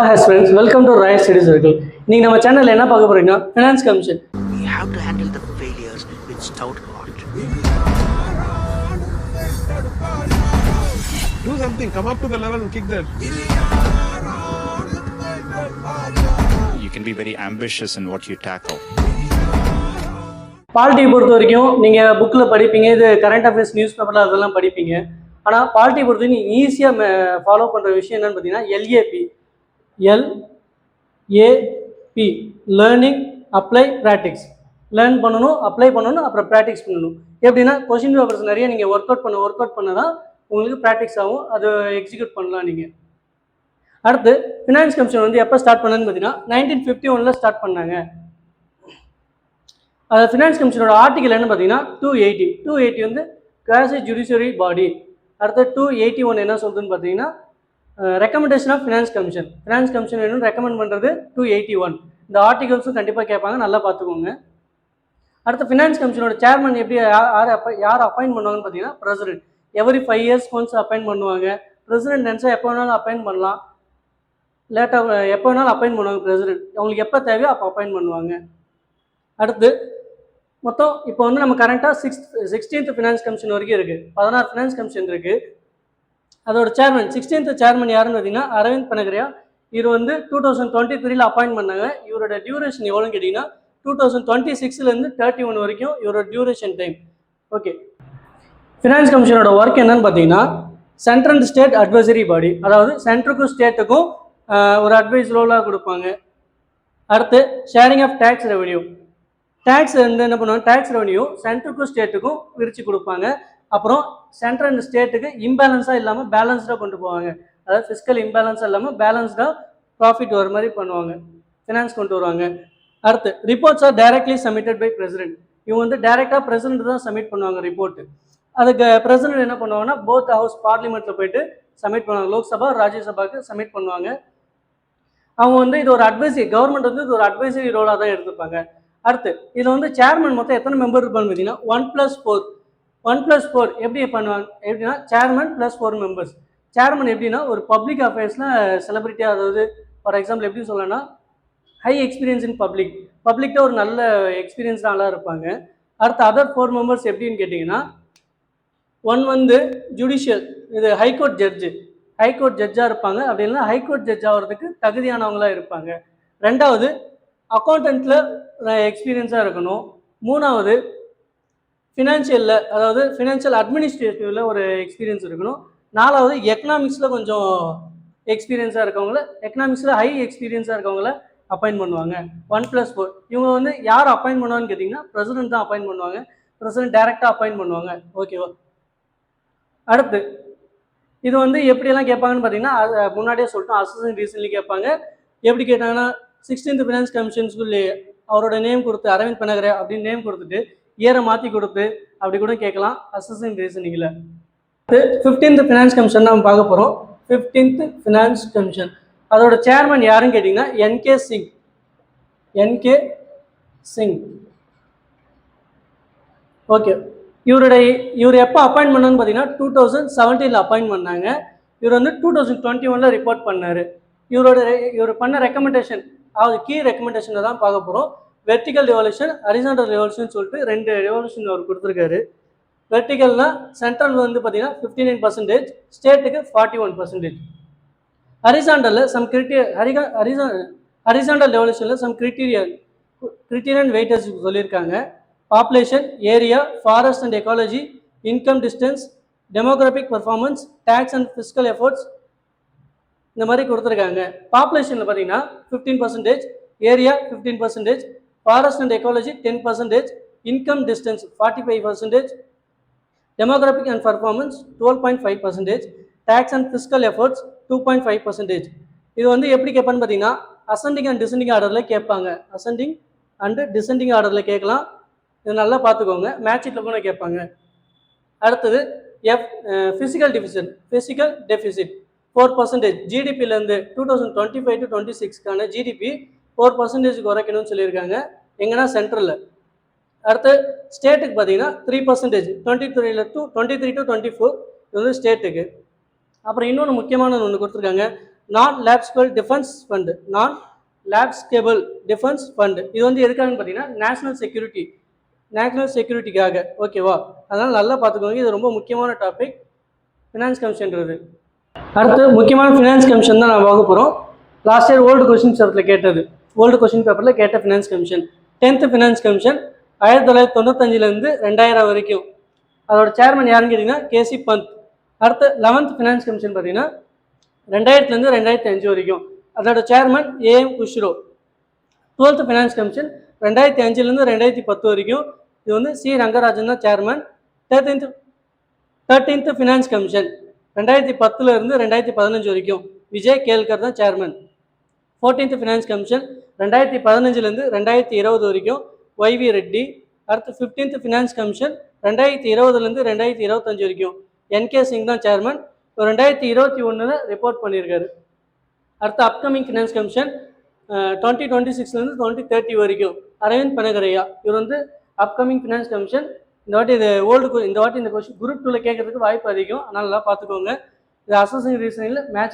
Hi friends, welcome to Riot Study Circle. இன்னைக்கு நம்ம சேனல்ல என்ன பார்க்க போறீங்கன்னா Finance Commission. We have to handle the failures with stout heart. Do something, come up to the level and kick that. You can be very ambitious in what you tackle. Polity பொறுத்த வரைக்கும் நீங்கள் புக்கில் படிப்பீங்க, இது current affairs news பேப்பரில் அதெல்லாம் படிப்பீங்க. ஆனால் பாலிட்டி பொறுத்த வரைக்கும் ஈஸியாக ஃபாலோ பண்ணுற விஷயம் என்னன்னு பார்த்தீங்கன்னா LAP. LAP learning apply practice. Learn பண்ணணும், அப்ளை பண்ணணும், அப்புறம் ப்ராக்டிக்ஸ் பண்ணணும். எப்படின்னா கொஸ்டின் பேப்பர்ஸ் நிறைய நீங்கள் ஒர்க் அவுட் பண்ண தான் உங்களுக்கு ப்ராக்டிக்ஸ் ஆகும், அது எக்ஸிக்யூட் பண்ணலாம் நீங்கள். அடுத்து ஃபினான்ஸ் கமிஷன் வந்து எப்போ ஸ்டார்ட் பண்ணதுன்னு பார்த்தீங்கன்னா 1951 ஸ்டார்ட் பண்ணாங்க. அது ஃபினான்ஸ் கமிஷனோட ஆர்டிகல் என்ன பார்த்தீங்கன்னா 280 வந்து குவாசி ஜுடிஷியரி பாடி. அடுத்து 281 என்ன சொல்லுதுன்னு பார்த்தீங்கன்னா recommendation of finance commission. Finance commission வேணும் ரெக்கமெண்ட் பண்ணுறது 281. இந்த ஆர்டிகல்ஸும் கண்டிப்பாக கேட்பாங்க, நல்லா பார்த்துக்கோங்க. அடுத்து ஃபினான்ஸ் கமிஷனோட சேர்மன் எப்படி யார் அப்பாயின்ட் பண்ணுவாங்கன்னு பார்த்தீங்கன்னா president. Every 5 years once appoint பண்ணுவாங்க. பிரசிடென்ட் நினச்சா எப்போ வேணாலும் அப்பாயின்ட் பண்ணலாம், லேட்டாக எப்போ வேணாலும் அப்பாயின்ட் பண்ணுவாங்க பிரசிடென்ட். அவங்களுக்கு எப்போ தேவையோ அப்போ அப்பாயின்ட் பண்ணுவாங்க. அடுத்து மொத்தம் இப்போ வந்து நம்ம கரண்ட்டாக 16th ஃபினான்ஸ் கமிஷன் வரைக்கும் இருக்குது. 16 ஃபினான்ஸ் கமிஷன் இருக்குது. அதோட சேர்மன் 16th சேர்மன் யாருன்னு பார்த்தீங்கன்னா அரவிந்த் பனகரியா. இவர் வந்து 2023 அப்பாயின்ட் பண்ணாங்க. இவரோட டியூரேஷன் எவ்வளோன்னு கேட்டிங்கன்னா 2026 31 வரைக்கும் இவரோட டியூரேஷன் டைம். ஓகே, ஃபினான்ஸ் கமிஷனோட ஒர்க் என்னன்னு பார்த்தீங்கன்னா central and state advisory body, அதாவது சென்ட்ருக்கும் ஸ்டேட்டுக்கும் ஒரு அட்வைஸ் ரோலாக கொடுப்பாங்க. அடுத்து sharing of tax revenue. Tax வந்து என்ன பண்ணுவாங்க, டேக்ஸ் ரெவன்யூ சென்ட்ருக்கும் ஸ்டேட்டுக்கும் பிரித்து கொடுப்பாங்க. அப்புறம் சென்ட்ரல் அண்ட் ஸ்டேட்டுக்கு இம்பேலன்ஸாக இல்லாமல் பேலன்ஸ்டாக கொண்டு போவாங்க. அதாவது ஃபிஸ்கல் இம்பேலன்ஸாக இல்லாமல் பேலன்ஸ்டாக ப்ராஃபிட் வர மாதிரி பண்ணுவாங்க, ஃபினான்ஸ் கொண்டு வருவாங்க. அடுத்து reports are directly submitted by president. இவங்க வந்து டைரெக்டாக பிரசிடென்ட் தான் சப்மிட் பண்ணுவாங்க ரிப்போர்ட்டு. அதுக்கு பிரசிடென்ட் என்ன பண்ணுவாங்கன்னா போத் ஹவுஸ் பார்லிமெண்ட்டில் போயிட்டு சப்மிட் பண்ணுவாங்க, லோக்சபா ராஜ்யசபாவுக்கு சப்மிட் பண்ணுவாங்க. அவங்க வந்து இது ஒரு அட்வைசரி, கவர்மெண்ட் வந்து இது ஒரு அட்வைசரி ரோலாக தான் எடுத்துப்பாங்க. அடுத்து இதில் வந்து சேர்மன் மொத்தம் எத்தனை மெம்பர் இருப்பான்னு பார்த்தீங்கன்னா 1+4 எப்படி பண்ணுவாங்க எப்படின்னா சேர்மன் + 4 மெம்பர்ஸ். சேர்மன் எப்படின்னா ஒரு பப்ளிக் அஃபேர்ஸில் செலிபிரிட்டியாக, அதாவது ஃபார் எக்ஸாம்பிள் எப்படி சொல்லலாம்னா ஹை எக்ஸ்பீரியன்ஸ் இன் பப்ளிக்கிட்ட ஒரு நல்ல எக்ஸ்பீரியன்ஸ் நல்லா இருப்பாங்க. அடுத்து அதர் 4 மெம்பர்ஸ் எப்படின்னு கேட்டிங்கன்னா 1 வந்து ஜுடிஷியல், இது ஹைகோர்ட் ஜட்ஜாக இருப்பாங்க. அப்படி இல்லைன்னா ஹைகோர்ட் ஜட்ஜ் ஆகிறதுக்கு தகுதியானவங்களாக இருப்பாங்க. 2வது அக்கௌண்டண்ட்டில் எக்ஸ்பீரியன்ஸாக இருக்கணும். 3வது ஃபினான்ஷியலில், அதாவது ஃபினான்ஷியல் அட்மினிஸ்ட்ரேட்டிவில் ஒரு எக்ஸ்பீரியன்ஸ் இருக்கணும். 4வது எக்கனாமிக்ஸில் கொஞ்சம் எக்ஸ்பீரியன்ஸாக இருக்கவங்கள, எக்கனாமிக்ஸில் ஹை எக்ஸ்பீரியன்ஸாக இருக்கவங்கள அப்பாயின்ட் பண்ணுவாங்க. 1+4 இவங்க வந்து யார் அப்பாயின்ட் பண்ணுவாங்கன்னு கேட்டிங்கன்னா பிரசிடென்ட் தான் அப்பாயின்ட் பண்ணுவாங்க. பிரசிடென்ட் டைரெக்டாக அப்பாயின்ட் பண்ணுவாங்க. ஓகேவா? அடுத்து இது வந்து எப்படியெல்லாம் கேட்பாங்கன்னு பார்த்தீங்கன்னா முன்னாடியே சொல்லிட்டோம், அசிஸ்டன்ட் ரீசன்லி கேட்பாங்க. எப்படி கேட்டாங்கன்னா 16th ஃபினான்ஸ் கமிஷன்ஸ்குள்ளே அவரோட நேம் கொடுத்து அரவிந்த் பனகரியா அப்படின்னு நேம் கொடுத்துட்டு இயரை மாற்றி கொடுத்து அப்படி கூட கேட்கலாம் அசிஸ்டன்ட் ரீசனிங்கில். 15th ஃபினான்ஸ் கமிஷன் நம்ம பார்க்க போகிறோம். 15th ஃபினான்ஸ் கமிஷன் அதோட சேர்மன் யாருன்னு கேட்டிங்கன்னா என்கே சிங். ஓகே, இவர் எப்போ அப்பாயின்ட் பண்ணான்னு பார்த்தீங்கன்னா 2017 அப்பாயின்ட் பண்ணாங்க. இவர் வந்து 2021 ரிப்போர்ட் பண்ணார். இவர் பண்ண ரெக்கமெண்டேஷன், அதாவது கீ ரெக்கமெண்டேஷனை தான் பார்க்க போகிறோம். வெர்டிக்கல் ரெவல்யூஷன், ஹரிசாண்டல் ரெவல்யூஷன் சொல்லிட்டு 2 ரெவல்யூஷன் அவர் கொடுத்துருக்காரு. வெர்டிக்கல்னா சென்ட்ரல் வந்து பார்த்தீங்கன்னா 59%, ஸ்டேட்டுக்கு 41%. ஹரிசாண்டலில் சம் ஹரிசாண்டல் ரெவல்யூஷனில் சம் கிரிட்டீரியன் வெயிட்டேஜ் சொல்லியிருக்காங்க. Population, area, forest and ecology, income distance, demographic performance, tax and fiscal efforts, இந்த மாதிரி கொடுத்துருக்காங்க. பாப்புலேஷனில் பார்த்தீங்கன்னா 15%, area 15%, forest and ecology 10%, income distance 45%, demographic and performance 12.5%, tax and fiscal efforts 2.5%. இது வந்து எப்படி கேட்பான்னு பார்த்தீங்கன்னா அசெண்டிங் அண்ட் டிசெண்டிங் ஆர்டரில் கேட்பாங்க. அசெண்டிங் அண்ட் டிசெண்டிங் ஆர்டரில் கேட்கலாம், இது நல்லா பார்த்துக்கோங்க. மேட்சில் கூட கேட்பாங்க. அடுத்தது ஃபிசிக்கல் டெஃபிசிட் 4%. ஜிடிபியிலேருந்து 2025 to 26க்கான ஜிடிபி 4% குறைக்கணும்னு சொல்லியிருக்காங்க. எங்கன்னா சென்ட்ரலில். அடுத்து ஸ்டேட்டுக்கு பார்த்தீங்கன்னா 3%, 23 to 24 இது வந்து ஸ்டேட்டுக்கு. அப்புறம் இன்னொன்று முக்கியமான ஒன்று கொடுத்துருக்காங்க, நான் லேப்ஸ்கேபிள் டிஃபென்ஸ் ஃபண்டு, நான் லேப்ஸ்கேபிள் டிஃபென்ஸ் ஃபண்டு. இது வந்து எதுக்காகன்னு பார்த்தீங்கன்னா நேஷனல் செக்யூரிட்டிக்காக. ஓகேவா? அதனால் நல்லா பார்த்துக்கோங்க. இது ரொம்ப முக்கியமான டாபிக் ஃபினான்ஸ் கமிஷன்றது. அடுத்து முக்கியமான ஃபினான்ஸ் கமிஷன் தான் நான் பார்க்க போகிறோம். லாஸ்ட் இயர் ஓல்டு கொஸ்டின் பேப்பரில் கேட்டது, ஓல்டு கொஸ்டின் பேப்பரில் கேட்ட finance commission 10th finance commission 1995 2000 வரைக்கும். அதோட சேர்மன் யாருன்னு கேட்டிங்கன்னா கேசி பந்த். அடுத்து 11th ஃபினான்ஸ் கமிஷன் பார்த்தீங்கன்னா 2000 2005 வரைக்கும். அதோட chairman AM Khusro. 12th finance commission 2005 2010 வரைக்கும். இது வந்து சி ரங்கராஜன் தான் சேர்மன். 13th ஃபினான்ஸ் கமிஷன் 2010 2015 வரைக்கும் விஜய் கேல்கர் தான் சேர்மன். 14th ஃபினான்ஸ் கமிஷன் 2015 2020 வரைக்கும் ஒய்வி ரெட்டி. அடுத்து 15th ஃபினான்ஸ் கமிஷன் 2020 2025 வரைக்கும் என்கே சிங் தான் சேர்மன். 2021 ரிப்போர்ட் பண்ணியிருக்காரு. அடுத்து அப்கமிங் ஃபினான்ஸ் கமிஷன் 2026 2030 வரைக்கும் அரவிந்த் பனகரையா. இவர் வந்து அப்கமிங் ஃபினான்ஸ் கமிஷன். இந்த வாட்டி இந்த கொஸ்டின் குரூப் 2ல கேட்கறதுக்கு வாய்ப்பு அதிகம், அதனால நல்லா பார்த்துக்கோங்க. இது அசஸிங் ரீசனில் மேட்ச்